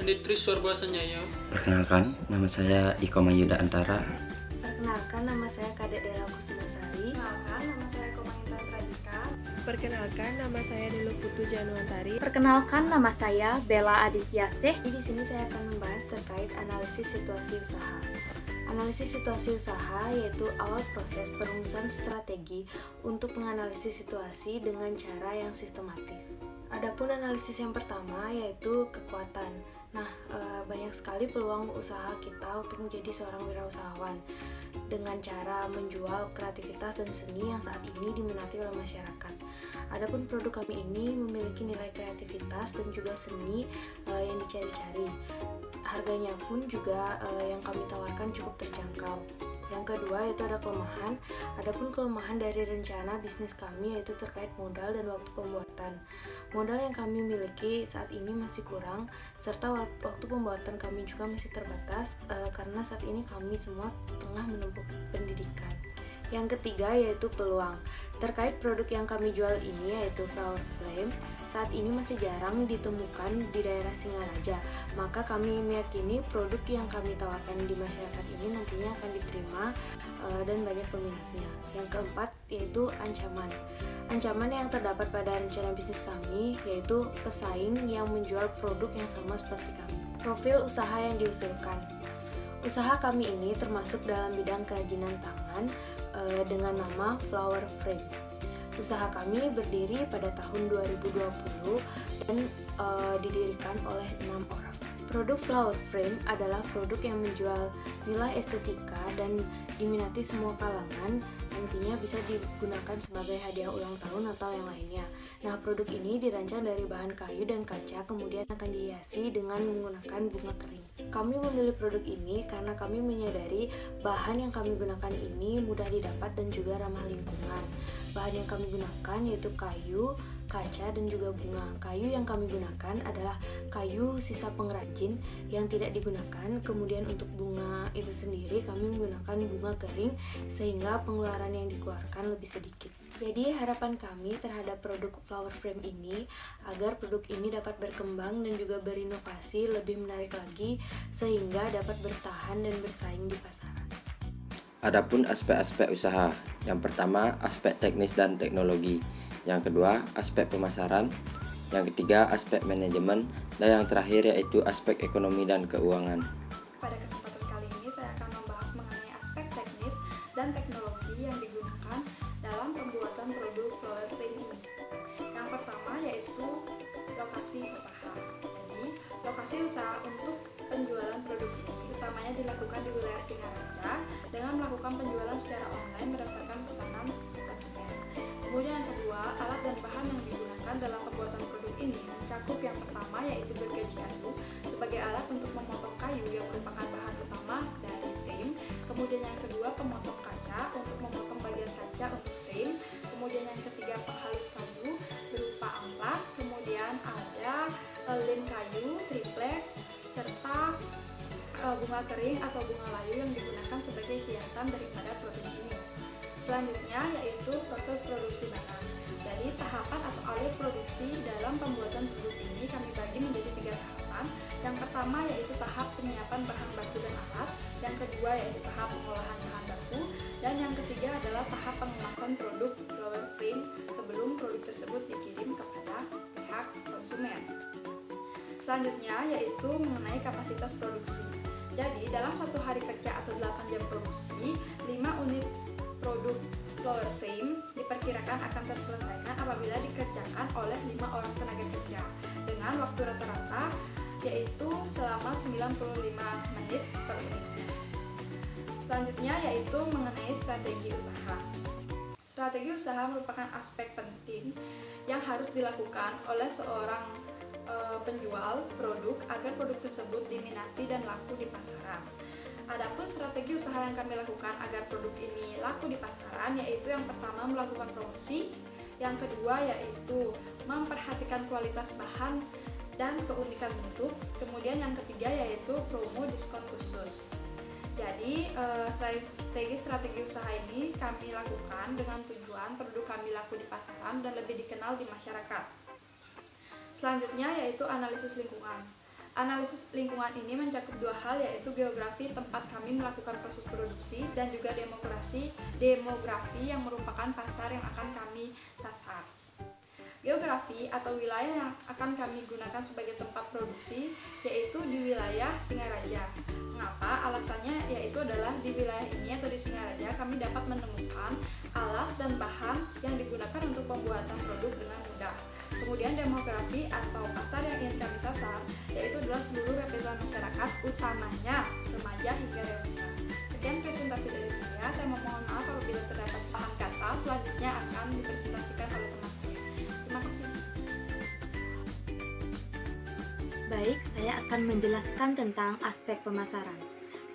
Ditri Suarbasanya ya. Perkenalkan, nama saya Iko Mayuda Antara. Perkenalkan, nama saya Kadek Dela Kusumasari. Perkenalkan, nama saya Komandan Radiska. Perkenalkan, nama saya Delu Putu Januantari. Perkenalkan, nama saya Bella Adityasih. Di sini saya akan membahas terkait analisis situasi usaha. Analisis situasi usaha yaitu awal proses perumusan strategi untuk menganalisis situasi dengan cara yang sistematis. Adapun analisis yang pertama yaitu kekuatan. Nah, banyak sekali peluang usaha kita untuk menjadi seorang wirausahawan dengan cara menjual kreativitas dan seni yang saat ini diminati oleh masyarakat. Adapun produk kami ini memiliki nilai kreativitas dan juga seni yang dicari-cari. Harganya pun juga yang kami tawarkan cukup terjangkau. Yang kedua yaitu ada kelemahan. Adapun kelemahan dari rencana bisnis kami yaitu terkait modal dan waktu pembuatan. Modal yang kami miliki saat ini masih kurang, serta waktu pembuatan kami juga masih terbatas karena saat ini kami semua tengah menempuh pendidikan. Yang ketiga yaitu peluang. Terkait produk yang kami jual ini yaitu Flower Frame, saat ini masih jarang ditemukan di daerah Singaraja. Maka kami meyakini produk yang kami tawarkan di masyarakat ini nantinya akan diterima dan banyak peminatnya. Yang keempat yaitu ancaman. Ancaman yang terdapat pada rencana bisnis kami yaitu pesaing yang menjual produk yang sama seperti kami. Profil usaha yang diusulkan. Usaha kami ini termasuk dalam bidang kerajinan tangan dengan nama Flower Frame. Usaha kami berdiri pada tahun 2020 dan didirikan oleh 6 orang. Produk Flower Frame adalah produk yang menjual nilai estetika dan diminati semua kalangan, nantinya bisa digunakan sebagai hadiah ulang tahun atau yang lainnya. Nah, produk ini dirancang dari bahan kayu dan kaca, kemudian akan dihiasi dengan menggunakan bunga kering. Kami memilih produk ini karena kami menyadari bahan yang kami gunakan ini mudah didapat dan juga ramah lingkungan. Bahan yang kami gunakan yaitu kayu, kaca, dan juga bunga. Kayu yang kami gunakan adalah kayu sisa pengrajin yang tidak digunakan. Kemudian untuk bunga itu sendiri kami menggunakan bunga kering sehingga pengeluaran yang dikeluarkan lebih sedikit. Jadi harapan kami terhadap produk Flower Frame ini agar produk ini dapat berkembang dan juga berinovasi lebih menarik lagi sehingga dapat bertahan dan bersaing di pasaran. Adapun aspek-aspek usaha, yang pertama aspek teknis dan teknologi, yang kedua aspek pemasaran, yang ketiga aspek manajemen, dan yang terakhir yaitu aspek ekonomi dan keuangan. Pada kesempatan kali ini saya akan membahas mengenai aspek teknis dan teknologi yang digunakan dalam pembuatan produk Flower Frame ini. Yang pertama yaitu lokasi usaha. Jadi, lokasi usaha untuk penjualan produk ini utamanya dilakukan di wilayah Singaraja dengan melakukan penjualan secara online berdasarkan pesanan konsumen. Kemudian yang kedua, alat dan bahan yang digunakan dalam pembuatan produk ini mencakup yang pertama yaitu gergaji adu sebagai alat untuk memotong kayu yang merupakan bahan utama dari frame. Kemudian yang kedua, pemotong kaca untuk memotong bagian kaca untuk frame. Kemudian yang ketiga, penghalus kayu berupa amplas. Kemudian ada lem kayu, triplek, serta bunga kering atau bunga layu yang digunakan sebagai hiasan daripada produk ini. Selanjutnya yaitu proses produksi barang. Jadi tahapan atau alur produksi dalam pembuatan produk ini kami bagi menjadi 3 tahapan. Yang pertama yaitu tahap penyiapan bahan baku dan alat. Yang kedua yaitu tahap pengolahan bahan baku. Dan yang ketiga adalah tahap pengemasan produk Flower Frame sebelum produk tersebut dikirim kepada pihak konsumen. Selanjutnya yaitu mengenai kapasitas produksi. Jadi dalam 1 hari kerja atau 8 jam produksi, 5 unit produk Flower Frame diperkirakan akan terselesaikan apabila dikerjakan oleh 5 orang tenaga kerja dengan waktu rata-rata yaitu selama 95 menit per unitnya. Selanjutnya yaitu mengenai strategi usaha. Strategi usaha merupakan aspek penting yang harus dilakukan oleh seorang penjual produk agar produk tersebut diminati dan laku di pasaran. Adapun strategi usaha yang kami lakukan agar produk ini laku di pasaran yaitu yang pertama melakukan promosi, yang kedua yaitu memperhatikan kualitas bahan dan keunikan bentuk, kemudian yang ketiga yaitu promo diskon khusus. Jadi strategi usaha ini kami lakukan dengan tujuan produk kami laku di pasaran dan lebih dikenal di masyarakat. Selanjutnya yaitu analisis lingkungan. Analisis lingkungan ini mencakup dua hal, yaitu geografi tempat kami melakukan proses produksi dan juga demografi yang merupakan pasar yang akan kami sasar. Geografi atau wilayah yang akan kami gunakan sebagai tempat produksi yaitu di wilayah Singaraja. Mengapa? Alasannya yaitu adalah di wilayah ini atau di Singaraja kami dapat menemukan alat dan bahan yang digunakan untuk pembuatan produk dengan mudah. Kemudian demografi atau pasar yang ingin kami sasar yaitu adalah seluruh lapisan masyarakat, utamanya remaja hingga dewasa. Sekian presentasi dari saya memohon maaf apabila terdapat paham kata, selanjutnya akan dipresentasikan oleh teman saya. Terima kasih. Baik, saya akan menjelaskan tentang aspek pemasaran.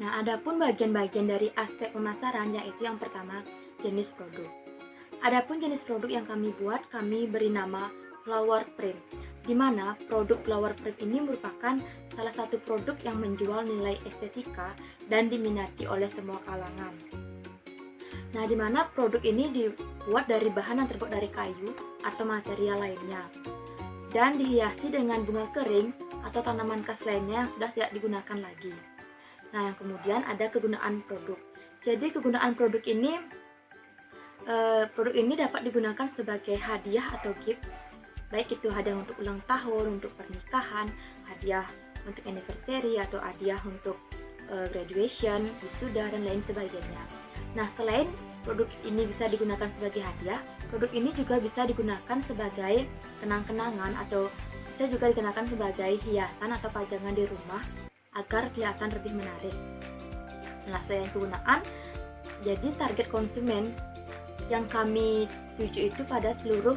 Nah, adapun bagian-bagian dari aspek pemasaran yaitu yang pertama, jenis produk. Adapun jenis produk yang kami buat, kami beri nama flower print, di mana produk flower print ini merupakan salah satu produk yang menjual nilai estetika dan diminati oleh semua kalangan. Nah, di mana produk ini dibuat dari bahan yang terbuat dari kayu atau material lainnya dan dihiasi dengan bunga kering atau tanaman khas lainnya yang sudah tidak digunakan lagi. Nah, yang kemudian ada kegunaan produk. Jadi kegunaan produk ini dapat digunakan sebagai hadiah atau gift, baik itu hadiah untuk ulang tahun, untuk pernikahan, hadiah untuk anniversary atau hadiah untuk graduation, wisuda dan lain sebagainya. Nah, selain produk ini bisa digunakan sebagai hadiah, produk ini juga bisa digunakan sebagai kenang-kenangan atau bisa juga digunakan sebagai hiasan atau pajangan di rumah agar kelihatan lebih menarik. Nah, selain kegunaan, jadi target konsumen yang kami tuju itu pada seluruh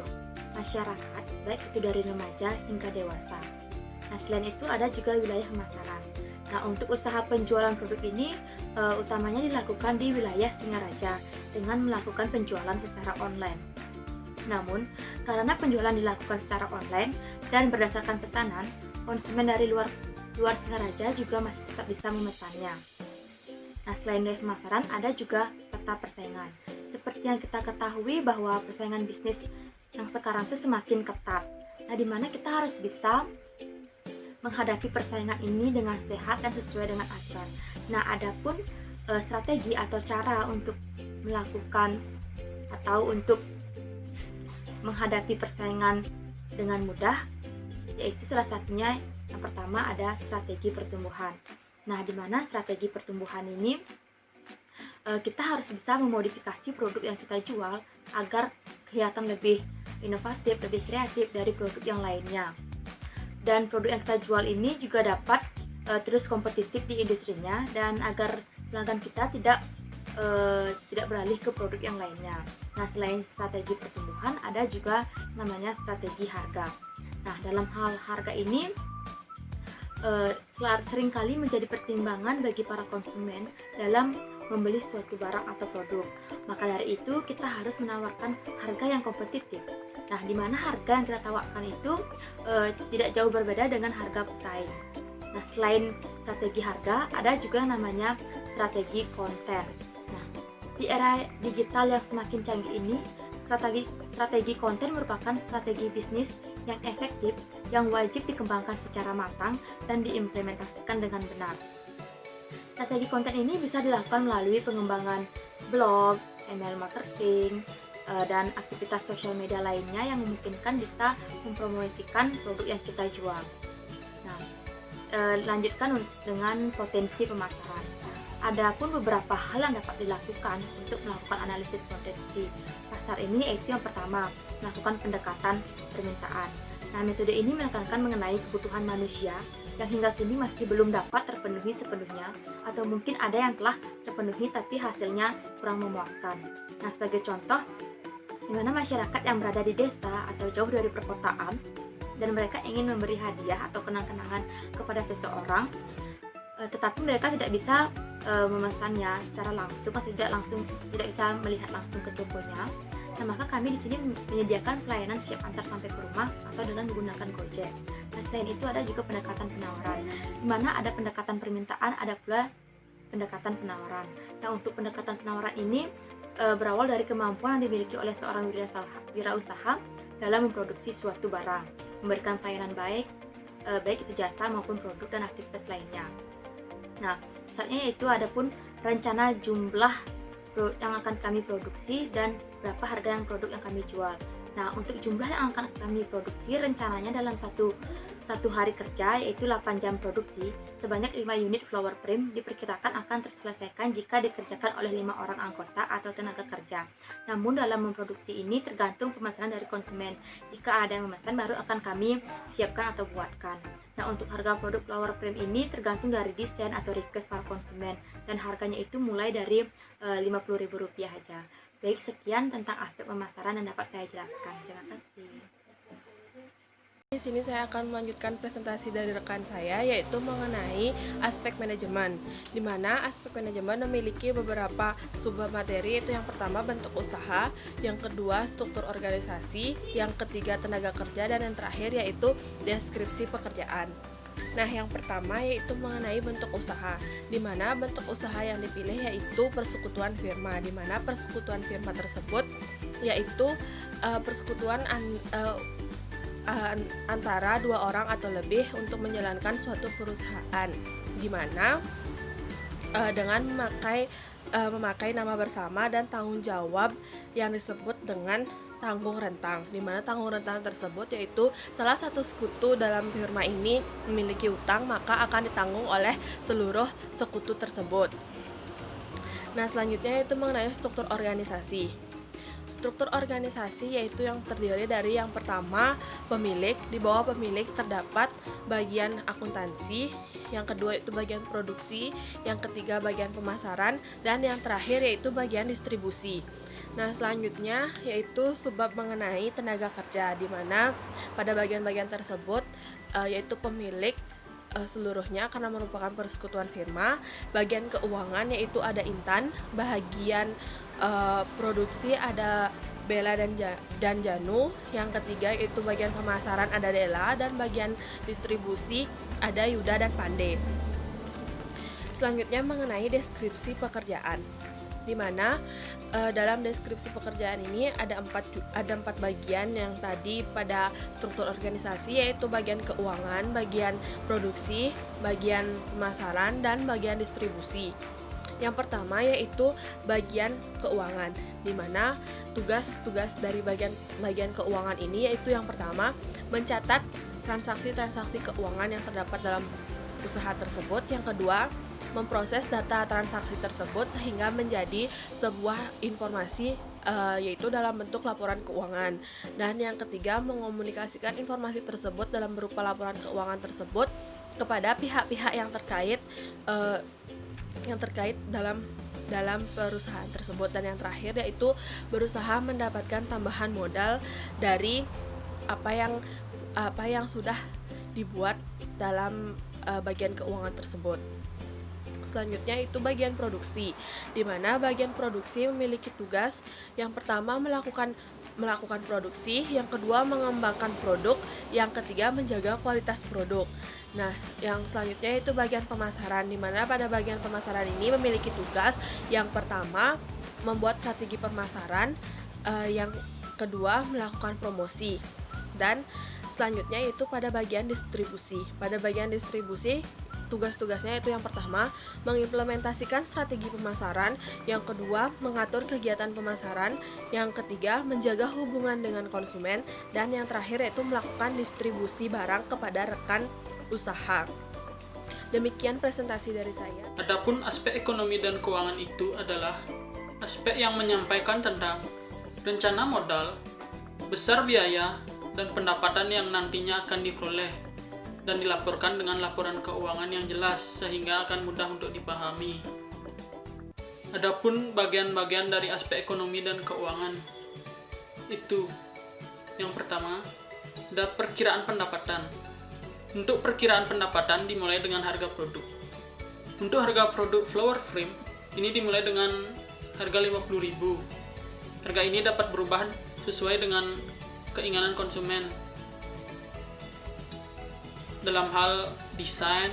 masyarakat, baik itu dari remaja hingga dewasa. Nah, selain itu ada juga wilayah pemasaran. Nah, untuk usaha penjualan produk ini utamanya dilakukan di wilayah Singaraja dengan melakukan penjualan secara online. Namun, karena penjualan dilakukan secara online dan berdasarkan pesanan, konsumen dari luar Singaraja juga masih tetap bisa memesannya. Nah, selain dari pemasaran, ada juga peta persaingan. Seperti yang kita ketahui bahwa persaingan bisnis yang sekarang itu semakin ketat. Nah, di mana kita harus bisa menghadapi persaingan ini dengan sehat dan sesuai dengan aturan. Nah, adapun strategi atau cara untuk melakukan atau untuk menghadapi persaingan dengan mudah, yaitu salah satunya yang pertama ada strategi pertumbuhan. Nah, di mana strategi pertumbuhan ini kita harus bisa memodifikasi produk yang kita jual agar kelihatan lebih inovatif, lebih kreatif dari produk yang lainnya. Dan produk yang kita jual ini juga dapat terus kompetitif di industrinya dan agar pelanggan kita tidak beralih ke produk yang lainnya. Nah, selain strategi pertumbuhan, ada juga namanya strategi harga. Nah, dalam hal harga ini seringkali menjadi pertimbangan bagi para konsumen dalam membeli suatu barang atau produk. Maka dari itu kita harus menawarkan harga yang kompetitif. Nah, di mana harga yang kita tawarkan itu tidak jauh berbeda dengan harga pesaing. Nah, selain strategi harga, ada juga yang namanya strategi konten. Nah, di era digital yang semakin canggih ini, strategi konten merupakan strategi bisnis yang efektif yang wajib dikembangkan secara matang dan diimplementasikan dengan benar. Strategi konten ini bisa dilakukan melalui pengembangan blog, email marketing, dan aktivitas sosial media lainnya yang memungkinkan bisa mempromosikan produk yang kita jual. Nah, lanjutkan dengan potensi pemasaran. Adapun beberapa hal yang dapat dilakukan untuk melakukan analisis potensi pasar ini, yaitu yang pertama, melakukan pendekatan permintaan. Nah, metode ini menekankan mengenai kebutuhan manusia yang hingga kini masih belum dapat terpenuhi sepenuhnya, atau mungkin ada yang telah terpenuhi tapi hasilnya kurang memuaskan. Nah, sebagai contoh, di mana masyarakat yang berada di desa atau jauh dari perkotaan dan mereka ingin memberi hadiah atau kenang-kenangan kepada seseorang, tetapi mereka tidak bisa memesannya secara langsung atau tidak bisa melihat langsung ke tokonya. Nah, maka kami di sini menyediakan pelayanan siap antar sampai ke rumah atau dengan menggunakan Gojek. Nah, selain itu ada juga pendekatan penawaran, di mana ada pendekatan permintaan, ada pula pendekatan penawaran. Nah, untuk pendekatan penawaran ini berawal dari kemampuan yang dimiliki oleh seorang wirausaha dalam memproduksi suatu barang, memberikan pelayanan baik, baik itu jasa maupun produk dan aktivitas lainnya. Nah, selanjutnya yaitu adapun rencana jumlah yang akan kami produksi dan berapa harga yang produk yang kami jual. Nah, untuk jumlah yang akan kami produksi rencananya dalam satu hari kerja yaitu 8 jam produksi, sebanyak 5 unit flower frame diperkirakan akan terselesaikan jika dikerjakan oleh 5 orang anggota atau tenaga kerja. Namun dalam memproduksi ini tergantung pemesanan dari konsumen. Jika ada yang memesan baru akan kami siapkan atau buatkan. Nah, untuk harga produk flower frame ini tergantung dari desain atau request para konsumen dan harganya itu mulai dari Rp50.000 aja. Baik, sekian tentang aspek pemasaran yang dapat saya jelaskan. Terima kasih. Di sini saya akan melanjutkan presentasi dari rekan saya, yaitu mengenai aspek manajemen, di mana aspek manajemen memiliki beberapa submateri, yaitu yang pertama bentuk usaha, yang kedua struktur organisasi, yang ketiga tenaga kerja, dan yang terakhir yaitu deskripsi pekerjaan. Nah, yang pertama yaitu mengenai bentuk usaha, di mana bentuk usaha yang dipilih yaitu persekutuan firma, di mana persekutuan firma tersebut yaitu persekutuan antara 2 orang atau lebih untuk menjalankan suatu perusahaan, di mana dengan memakai nama bersama dan tanggung jawab yang disebut dengan tanggung rentang, di mana tanggung rentang tersebut yaitu salah satu sekutu dalam firma ini memiliki utang, maka akan ditanggung oleh seluruh sekutu tersebut. Nah, selanjutnya itu mengenai struktur organisasi. Struktur organisasi yaitu yang terdiri dari yang pertama pemilik, di bawah pemilik terdapat bagian akuntansi, yang kedua itu bagian produksi, yang ketiga bagian pemasaran, dan yang terakhir yaitu bagian distribusi. Nah, selanjutnya yaitu subbab mengenai tenaga kerja, di mana pada bagian-bagian tersebut yaitu pemilik seluruhnya karena merupakan persekutuan firma, bagian keuangan yaitu ada Intan, bagian produksi ada Bella dan Janu, yang ketiga yaitu bagian pemasaran ada Dela, dan bagian distribusi ada Yuda dan Pande. Selanjutnya mengenai deskripsi pekerjaan, di mana dalam deskripsi pekerjaan ini ada empat bagian yang tadi pada struktur organisasi, yaitu bagian keuangan, bagian produksi, bagian pemasaran, dan bagian distribusi. Yang pertama yaitu bagian keuangan, di mana tugas-tugas dari bagian keuangan ini yaitu yang pertama mencatat transaksi-transaksi keuangan yang terdapat dalam usaha tersebut, yang kedua memproses data transaksi tersebut sehingga menjadi sebuah informasi yaitu dalam bentuk laporan keuangan, dan yang ketiga mengomunikasikan informasi tersebut dalam berupa laporan keuangan tersebut kepada pihak-pihak yang terkait dalam perusahaan tersebut, dan yang terakhir yaitu berusaha mendapatkan tambahan modal dari apa yang sudah dibuat dalam bagian keuangan tersebut. Selanjutnya itu bagian produksi, di mana bagian produksi memiliki tugas yang pertama melakukan produksi, yang kedua mengembangkan produk, yang ketiga menjaga kualitas produk. Nah, yang selanjutnya itu bagian pemasaran, di mana pada bagian pemasaran ini memiliki tugas yang pertama membuat strategi pemasaran, yang kedua melakukan promosi, dan selanjutnya itu pada bagian distribusi. Pada bagian distribusi tugas-tugasnya itu yang pertama mengimplementasikan strategi pemasaran, yang kedua mengatur kegiatan pemasaran, yang ketiga menjaga hubungan dengan konsumen, dan yang terakhir yaitu melakukan distribusi barang kepada rekan usaha. Demikian presentasi dari saya. Adapun aspek ekonomi dan keuangan itu adalah aspek yang menyampaikan tentang rencana modal, besar biaya, dan pendapatan yang nantinya akan diperoleh dan dilaporkan dengan laporan keuangan yang jelas sehingga akan mudah untuk dipahami. Adapun bagian-bagian dari aspek ekonomi dan keuangan itu yang pertama ada perkiraan pendapatan. Untuk perkiraan pendapatan dimulai dengan harga produk. Untuk harga produk flower frame ini dimulai dengan harga 50.000. Harga ini dapat berubah sesuai dengan keinginan konsumen dalam hal desain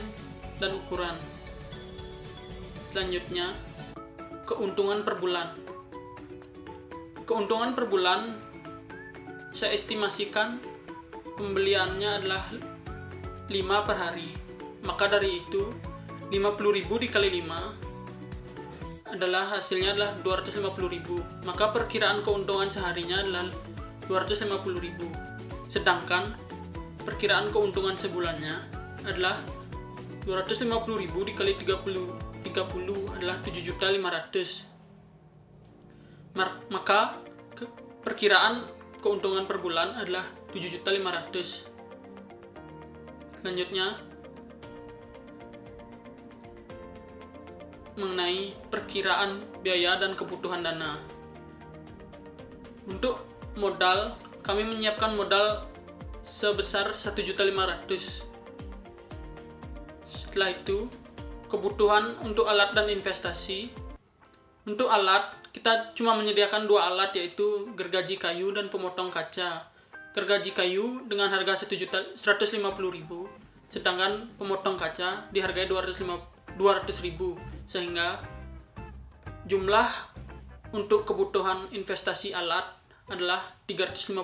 dan ukuran. Selanjutnya, keuntungan per bulan. Keuntungan per bulan, saya estimasikan pembeliannya adalah 5 per hari. Maka dari itu 50.000 dikali 5 adalah hasilnya adalah 250.000. Maka perkiraan keuntungan seharinya adalah 250.000. Sedangkan perkiraan keuntungan sebulannya adalah 250.000 dikali 30 adalah 7.500.000. Maka perkiraan keuntungan per bulan adalah 7.500.000. Selanjutnya mengenai perkiraan biaya dan kebutuhan dana. Untuk modal, kami menyiapkan modal sebesar 1.500.000. Setelah itu, kebutuhan untuk alat dan investasi. Untuk alat, kita cuma menyediakan 2 alat, yaitu gergaji kayu dan pemotong kaca. Gergaji kayu dengan harga 150.000, sedangkan pemotong kaca dihargai 200.000, sehingga jumlah untuk kebutuhan investasi alat adalah 350.000.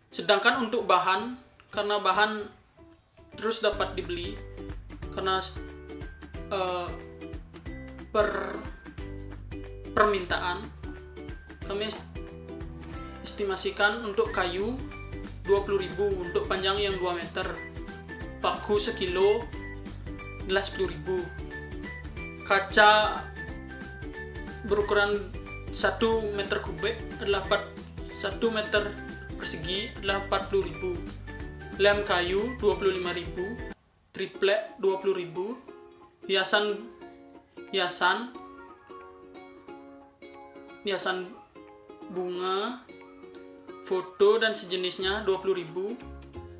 Sedangkan untuk bahan, karena bahan terus dapat dibeli, karena permintaan, kami estimasikan untuk kayu 20.000 untuk panjang yang 2 meter, paku sekilo adalah 10.000, kaca berukuran 1 meter kubik adalah 1 meter persegi adalah 40.000, lem kayu 25.000, triplek 20.000, hiasan bunga, foto dan sejenisnya 20.000,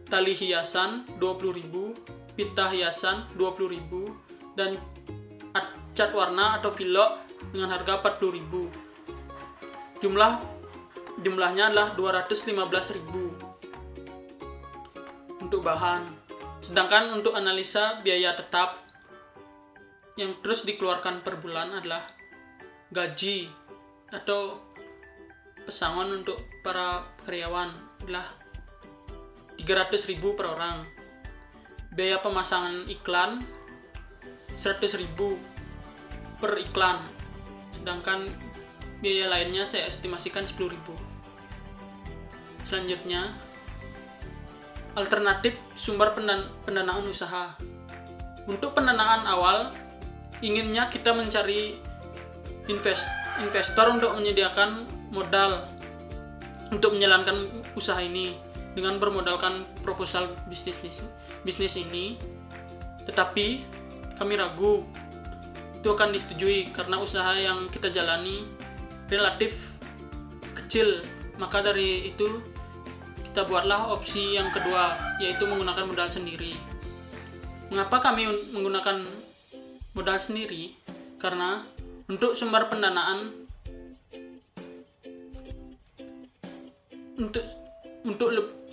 tali hiasan 20.000, pita hiasan 20.000, dan cat warna atau pilok dengan harga 40.000. Jumlahnya adalah 215.000 untuk bahan. Sedangkan untuk analisa biaya tetap yang terus dikeluarkan per bulan adalah gaji atau pesangon untuk para karyawan adalah 300.000 per orang. Biaya pemasangan iklan 100.000 per iklan. Sedangkan biaya lainnya saya estimasikan 10.000. Selanjutnya, alternatif sumber pendanaan usaha. Untuk pendanaan awal, inginnya kita mencari investor untuk menyediakan modal untuk menjalankan usaha ini dengan bermodalkan proposal bisnis ini. Tetapi kami ragu itu akan disetujui karena usaha yang kita jalani relatif kecil. Maka dari itu kita buatlah opsi yang kedua, yaitu menggunakan modal sendiri. Mengapa kami menggunakan modal sendiri? Karena untuk sumber pendanaan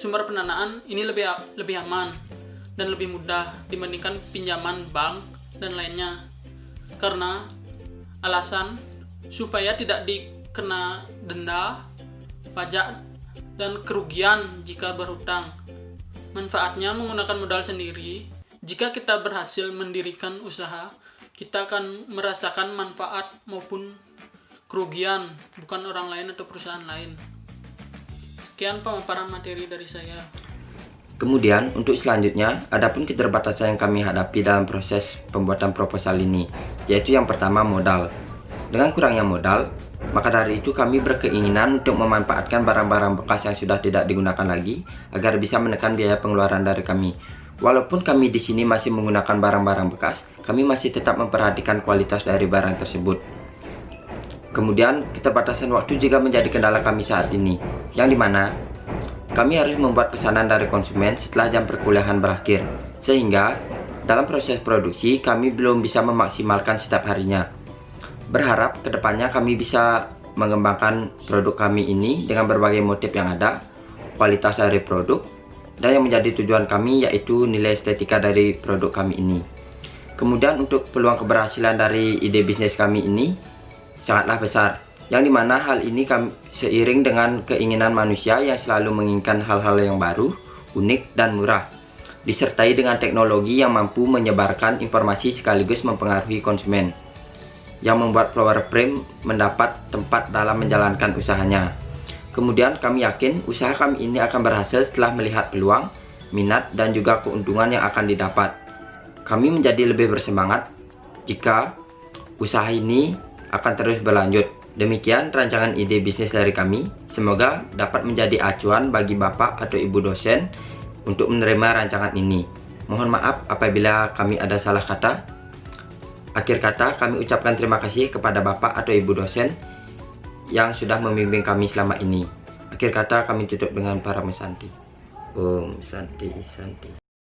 sumber pendanaan ini lebih aman dan lebih mudah dibandingkan pinjaman bank dan lainnya. Karena alasan supaya tidak dikena denda, pajak, dan kerugian jika berhutang. Manfaatnya menggunakan modal sendiri. Jika kita berhasil mendirikan usaha, kita akan merasakan manfaat maupun kerugian, bukan orang lain atau perusahaan lain. Sekian pemaparan materi dari saya. Kemudian untuk selanjutnya, adapun keterbatasan yang kami hadapi dalam proses pembuatan proposal ini, yaitu yang pertama modal. Dengan kurangnya modal, maka dari itu kami berkeinginan untuk memanfaatkan barang-barang bekas yang sudah tidak digunakan lagi agar bisa menekan biaya pengeluaran dari kami. Walaupun kami di sini masih menggunakan barang-barang bekas, kami masih tetap memperhatikan kualitas dari barang tersebut. Kemudian keterbatasan waktu juga menjadi kendala kami saat ini, yang dimana kami harus membuat pesanan dari konsumen setelah jam perkuliahan berakhir, sehingga dalam proses produksi kami belum bisa memaksimalkan setiap harinya. Berharap kedepannya kami bisa mengembangkan produk kami ini dengan berbagai motif yang ada, kualitas dari produk, dan yang menjadi tujuan kami yaitu nilai estetika dari produk kami ini. Kemudian untuk peluang keberhasilan dari ide bisnis kami ini sangatlah besar, yang dimana hal ini seiring dengan keinginan manusia yang selalu menginginkan hal-hal yang baru, unik, dan murah. disertai dengan teknologi yang mampu menyebarkan informasi sekaligus mempengaruhi konsumen, yang membuat Flower Frame mendapat tempat dalam menjalankan usahanya. Kemudian kami yakin usaha kami ini akan berhasil setelah melihat peluang, minat, dan juga keuntungan yang akan didapat. Kami menjadi lebih bersemangat jika usaha ini akan terus berlanjut. Demikian rancangan ide bisnis dari kami. Semoga dapat menjadi acuan bagi Bapak atau Ibu dosen untuk menerima rancangan ini. Mohon maaf apabila kami ada salah kata. Akhir kata, kami ucapkan terima kasih kepada Bapak atau Ibu dosen yang sudah membimbing kami selama ini. Akhir kata, kami tutup dengan para Santi. Om Santi Santi.